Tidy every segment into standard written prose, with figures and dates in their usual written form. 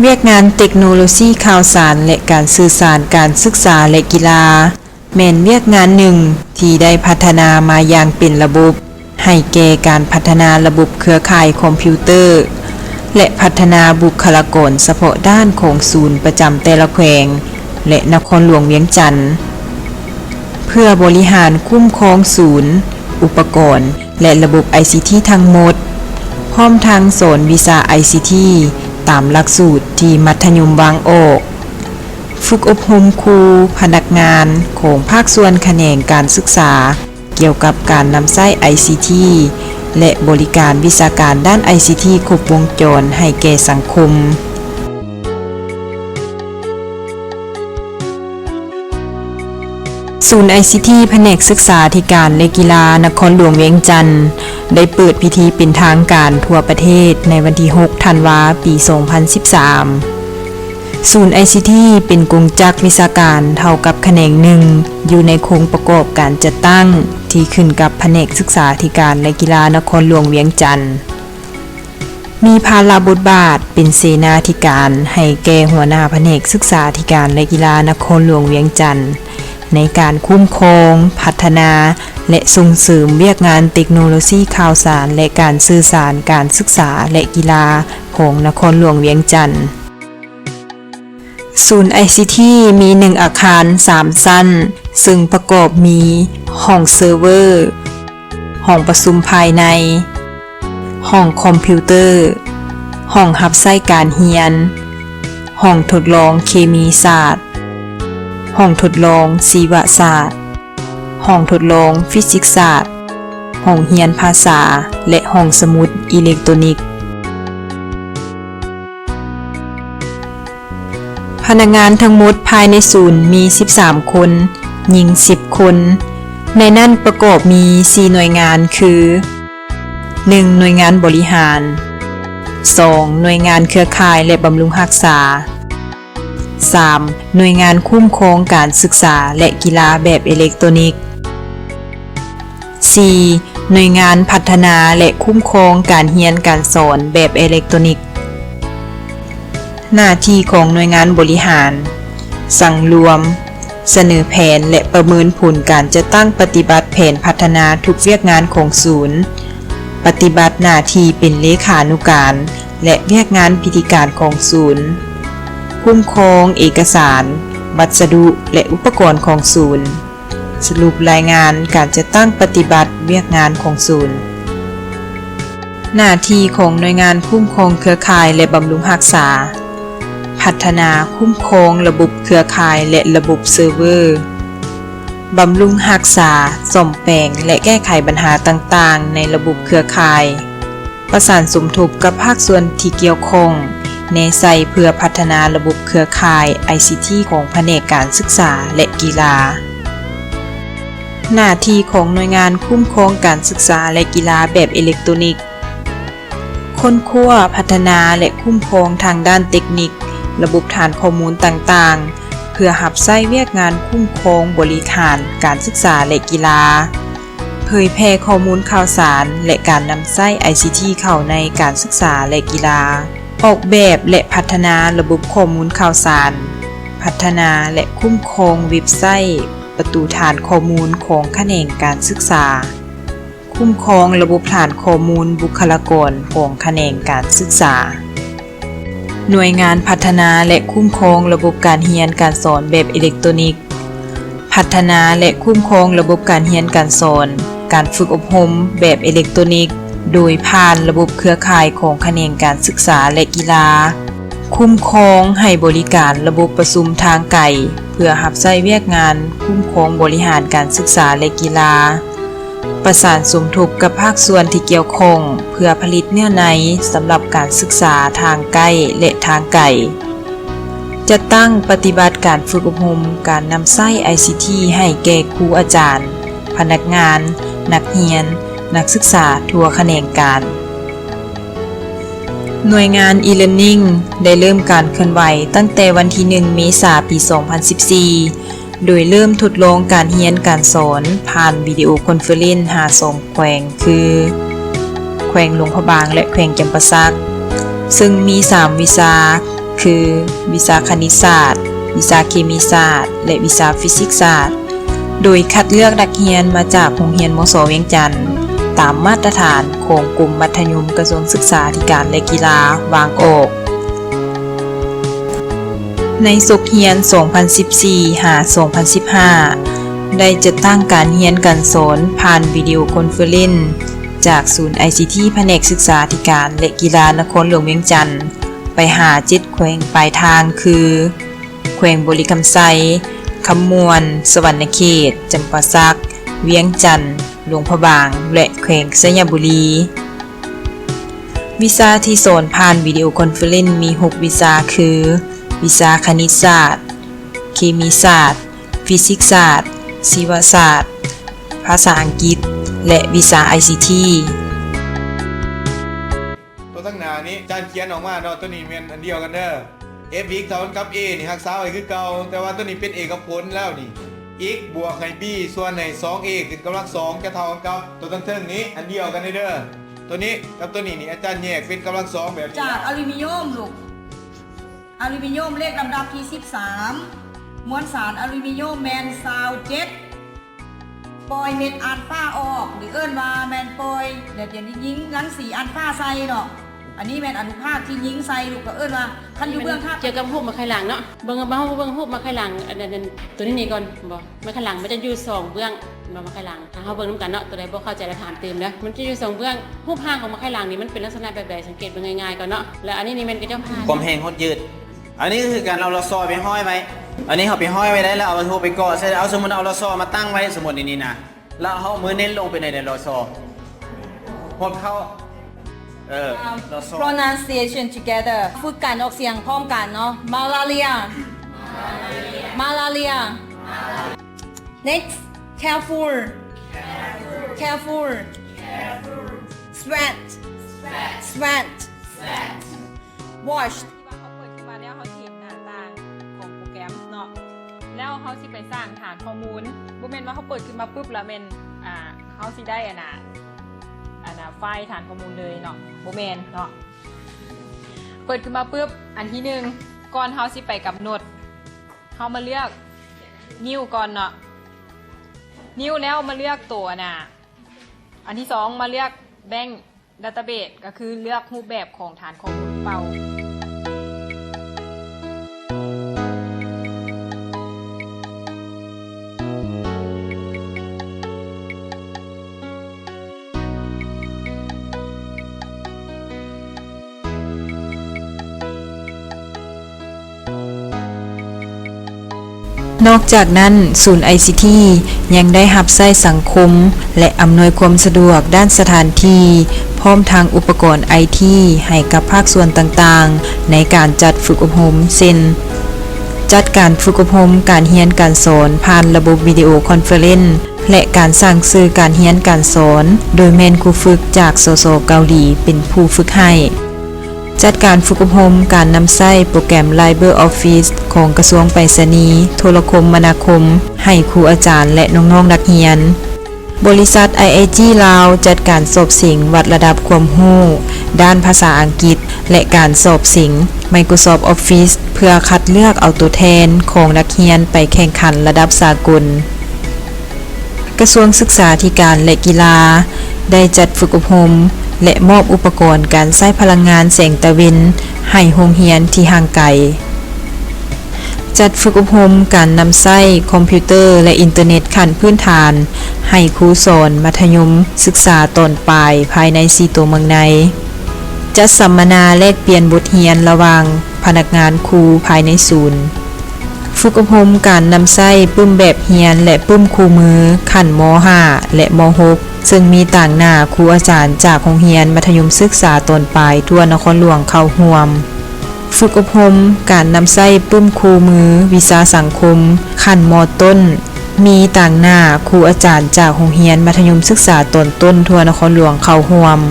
เวียกงานเทคโนโลยีข่าวสารและการสื่อสารการศึกษาและกีฬาแม่นเวียกงานหนึ่งที่ได้พัฒนามาอย่างเป็นระบบให้แก่การพัฒนาระบบเครือข่ายคอมพิวเตอร์และพัฒนาบุคลากรเฉพาะด้านของศูนย์ประจำแต่ละแขวงและนครหลวงเวียงจันทน์เพื่อบริหารคุ้มครองศูนย์อุปกรณ์และระบบ ICT ทั้งหมดพร้อมทางสอนวิชา ICT ตามหลักสูตรที่มัธยมบางออกฝึกอบรมครูพนักงานของภาคส่วนแขนงการศึกษาเกี่ยวกับการนำใช้ ICT และบริการวิชาการด้าน ICT ครบวงจรให้แก่สังคมศูนย์ ICT แผนกศึกษาธิการและกีฬานครหลวงเวียงจันทน์ได้เปิดพิธีเป็นทางการทั่วประเทศในวันที่ 6 ธันวาคม ปี 2013 ศูนย์ ICT เป็นกงจักรวิชาการเท่ากับแขนงหนึ่งอยู่ในโครงประกอบการจัดตั้งที่ขึ้นกับแผนกศึกษาธิการและกีฬานครหลวงเวียงจันทน์มีภาระบทบาทเป็นเสนาธิการให้แก่หัวหน้าแผนกศึกษาธิการและกีฬานครหลวงเวียงจันทน์ในการคุ้มครองพัฒนาและส่งเสริมเวียกงานเทคโนโลยีข่าวสารและการสื่อสารการศึกษาและกีฬาของนครหลวงเวียงจันทน์ศูนย์ ICT มี1อาคาร3ชั้นซึ่งประกอบมีห้องเซิร์ฟเวอร์ห้องประชุมภายในห้องคอมพิวเตอร์ห้องรับใช้การเรียนห้องทดลองเคมีศาสตร์ห้องทดลองชีวศาสตร์ห้องทดลองฟิสิกส์ศาสตร์ห้องเรียนภาษาและห้องสมุดอิเล็กทรอนิกส์พนักงานทั้งหมดภายในศูนย์มี13คนหญิง10คนในนั้นประกอบมี4หน่วยงานคือ 1. หน่วยงานบริหาร 2. หน่วยงานเครือข่ายและบำรุงรักษา 3. หน่วยงานคุ้มครองการศึกษาและกีฬาแบบอิเล็กทรอนิกส์ 4. หน่วยงานพัฒนาและคุ้มครองการเรียนการสอนแบบอิเล็กทรอนิกส์หน้าที่ของหน่วยงานบริหารสั่งรวมเสนอแผนและประเมินผลการจัดตั้งปฏิบัติแผนพัฒนาทุกเวียกงานของศูนย์ปฏิบัติหน้าที่เป็นเลขานุการและเวียกงานพิธีการของศูนย์คุ้มครองเอกสารวัสดุและอุปกรณ์ของศูนย์สรุปรายงานการจัดตั้งปฏิบัติเวียกงานของศูนย์หน้าที่ของหน่วยงานคุ้มครองเครือข่ายและบำรุงรักษาพัฒนาคุ้มครองระบบเครือข่ายและระบบเซิร์ฟเวอร์บำรุงรักษาซ่อมแปลงและแก้ไขปัญหาต่างๆในระบบเครือข่ายประสานสมทบกับภาคส่วนที่เกี่ยวข้องในใส่เพื่อพัฒนาระบบเครือข่าย ICT ของแผนกการศึกษาและกีฬาหน้าที่ของหน่วยงานคุ้มครองการศึกษาและกีฬาแบบอิเล็กทรอนิกส์ค้นคว้าพัฒนาและคุ้มครองทางด้านเทคนิคระบบฐานข้อมูลต่างๆเพื่อรับใช้เวียกงานคุ้มครองบริหารการศึกษาและกีฬาเผยแพร่ข้อมูลข่าวสารและการนำใช้ ICT เข้าในการศึกษาและกีฬาออกแบบและพัฒนาระบบข้อมูลข่าวสารพัฒนาและคุ้มครองเว็บไซต์ประตูฐานข้อมูลของแขนงการศึกษาคุ้มครองระบบฐานข้อมูลบุคลากรของแขนงการศึกษาหน่วยงานพัฒนาและคุ้มครองระบบการเรียนการสอนแบบอิเล็กทรอนิกส์พัฒนาและคุ้มครองระบบการเรียนการสอนการฝึกอบรมแบบอิเล็กทรอนิกส์โดยผ่านระบบเครือข่ายของแขนงการศึกษาและกีฬาคุ้มครองให้บริการระบบประชุมทางไกลเพื่อรับใช้เวียกงานคุ้มครองบริหารการศึกษาและกีฬาประสานสมทบกับภาคส่วนที่เกี่ยวข้องเพื่อผลิตเนื้อในสำหรับการศึกษาทางใกล้และทางไกลจะตั้งปฏิบัติการฝึกอบรมการนำใช้ ICT ให้แก่ครูอาจารย์พนักงานนักเรียนนักศึกษาทั่วแขนงการหน่วยงาน e-learning ได้เริ่มการเคลื่อนไหวตั้งแต่วันที่1 เมษายน ปี 2014 โดยเริ่มทดลองการเรียนการสอนผ่านวิดีโอคอนเฟอเรนซ์2 แขวงคือแขวงหลวงพระบางและแขวงจำปาสักซึ่งมี3วิชา คือ วิชาคณิตศาสตร์ วิชาเคมีศาสตร์ และวิชาฟิสิกส์ศาสตร์ โดยคัดเลือกนักเรียนมาจากโรงเรียนมศ.เวียงจันทน์ตามมาตรฐานของกรมมัธยมกระทรวงศึกษาธิการและกีฬาวางออกในศุกร์เรียน 2014-2015 ได้จัดตั้งการเรียนการสอนผ่านวิดีโอคอนเฟอเรนซ์จากศูนย์ ICT แผนกศึกษาธิการและกีฬานครหลวงเวียงจันทน์ไปหา7แขวงปลายทางคือแขวงบริคำไซคำมวน สวรรณเขต จำปาสัก เวียงจันทน์หลวงพระบางและแขวงสยบุรีวิชาที่สอนผ่านวิดีโอคอนเฟอเรนซ์มี6วิชาคือวิชาคณิตศาสตร์ เคมีศาสตร์ ฟิสิกส์ศาสตร์ ชีวศาสตร์ ภาษาอังกฤษ และวิชา ICT ตัวตั้งหนานี้จานเขียนออกมาเนาะตัวนี้เป็นอันเดียวกันเด้อ f x เท่ากับ a นี่หักษาไว้คือเก่าแต่ว่าตัวนี้เป็นเอกผลแล้วนี่ x บวกให้ b ส่วนให้ 2a คือกำลัง2จะเท่ากันกับตัวตั้งเทิงนี้อันเดียวกันเด้อตัวนี้กับตัวนี้นี่อาจารย์แยกเป็นกำลัง2แบบนี้จากอลูมิเนียมลูกอลูมิเนียมเลขลำดับที่13มวลสารอลูมิเนียมแมนซาว7ปล่อยเม็ดอัลฟาออกหรือเอิ้นว่าแมนปล่อยเดี๋ยวนี้ยิงรังสีอัลฟาใส่เนาะอันนี้แมนอนุภาคที่ยิงใส่ลูกก็เอิ้นว่าคันอยู่เบื้องท่าเกี่ยวกับรูปมาไข่หลังเนาะเบิ่งรูปมาไข่หลังอันนั้นตัวนี้ก่อนบ่มาไข่หลังมันจะอยู่2เบื้องมาไข่หลังถ้าเฮาเบิ่งนำกันเนาะตัวใดบ่เข้าใจแล้วถามเติมเด้อมันจะอยู่2เบื้องรูปร่างของมาไข่หลังนี่มันเป็นลักษณะแบบใดสังเกตเบิ่งง่ายๆก่อนเนาะแล้วอันนี้นี่มันก็จะพาความแห้งหดยืดอันนี้คือการเอาลอซอไปห้อยไว้อันนี้เขาไปห้อยไว้ได้แล้วเอาโทรไปก่อเสร็จเอาสมมุติเอาลอซอมาตั้งไว้สมมุตินี่นะแล้วเอามือเน้นลงไปในลอซอหดเข้าลอซอ pronunciation together ฝึกการออกเสียงพร้อมกันเนาะ malaria next careful sweat washเขาเปิดขึ้นมาแล้วเขาเห็นหน้าต่างของโปรแกรมเนาะแล้วเขาสิไปสร้างฐานข้อมูลบ่แม่นว่าเขาเปิดขึ้นมาปุ๊บแล้วแม่นเขาสิได้ไฟล์ฐานข้อมูลเลยเนาะบ่แม่นเนาะเปิดขึ้นมาปุ๊บอันที่1ก่อนเขาสิไปกำหนดเขามาเลือกนิ้วก่อนเนาะนิ้วแล้วมาเลือกตัวอันที่2มาเลือกแบงค์ดัตต้าเบสก็คือเลือกรูปแบบของฐานข้อมูลเป่านอกจากนั้นศูนย์ ICT ยังได้รับใช้สังคมและอำนวยความสะดวกด้านสถานที่พร้อมทางอุปกรณ์ IT ให้กับภาคส่วนต่างๆในการจัดฝึกอบรมเช่นจัดการฝึกอบรมการเรียนการสอนผ่านระบบวิดีโอคอนเฟอเรนซ์และการสร้างสื่อการเรียนการสอนโดยแม่นครูฝึกจากสสเกาหลีเป็นผู้ฝึกให้จัดการฝึกอบรมการนำใช้โปรแกรม LibreOffice ของกระทรวงไปรษณีย์โทรคมนาคมให้ครูอาจารย์และน้องๆนักเรียนบริษัท IIG ลาวจัดการสอบสิ่งวัดระดับความรู้ด้านภาษาอังกฤษและการสอบสิ่ง Microsoft Office เพื่อคัดเลือกเอาตัวแทนของนักเรียนไปแข่งขันระดับสากลกระทรวงศึกษาธิการและกีฬาได้จัดฝึกอบรมและมอบอุปกรณ์การใช้พลังงานแสงตะวันให้โรงเรียนที่ห่างไกลจัดฝึกอบรมการนำใช้คอมพิวเตอร์และอินเทอร์เน็ตขั้นพื้นฐานให้ครูสอนมัธยมศึกษาตอนปลายภายใน4ตัวเมืองในจัดสัมมนาแลกเปลี่ยนบทเรียนระหว่างพนักงานครูภายในศูนย์ฝึกอบรมการนำใช้ปึ้มแบบเรียนและปึ้มคู่มือขั้นม.5 และม.6 ซึ่งมีต่างหน้าครูอาจารย์จากโรงเรียนมัธยมศึกษาตอนปลายทั่วนครหลวงเข้าร่วมฝึกอบรมการนำใช้ปึ้มคู่มือวิชาสังคมขั้นม.ต้นมีต่างหน้าครูอาจารย์จากโรงเรียนมัธยมศึกษาตอนต้นทั่วนครหลวงเข้าร่วม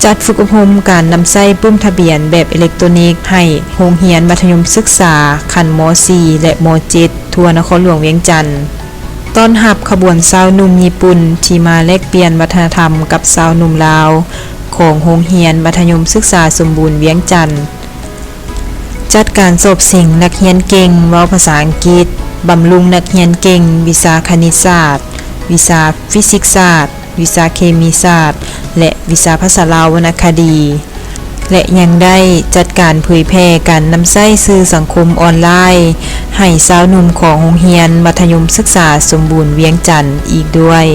จัดฝึกอบรมการนำใช้ปึ้มทะเบียนแบบอิเล็กทรอนิกส์ให้โรงเรียนมัธยมศึกษาขั้นม.4 และม.7 ทั่วนครหลวงเวียงจันทน์ต้อนรับขบวนชาวหนุ่มญี่ปุ่นที่มาแลกเปลี่ยนวัฒนธรรมกับชาวหนุ่มลาวของโรงเรียนมัธยมศึกษาสมบูรณ์เวียงจันทน์ จัดการสอบสิ่งนักเรียนเก่งเว้าภาษาอังกฤษบำรุงนักเรียนเก่งวิชาคณิตศาสตร์วิชาฟิสิกส์ศาสตร์วิชาเคมีศาสตร์และวิชาภาษาลาววรรณคดีและยังได้จัดการเผยแพร่การนำใช้สื่อสังคมออนไลน์ให้สาวหนุ่มของโรงเรียนมัธยมศึกษาสมบูรณ์เวียงจันทน์อีกด้วย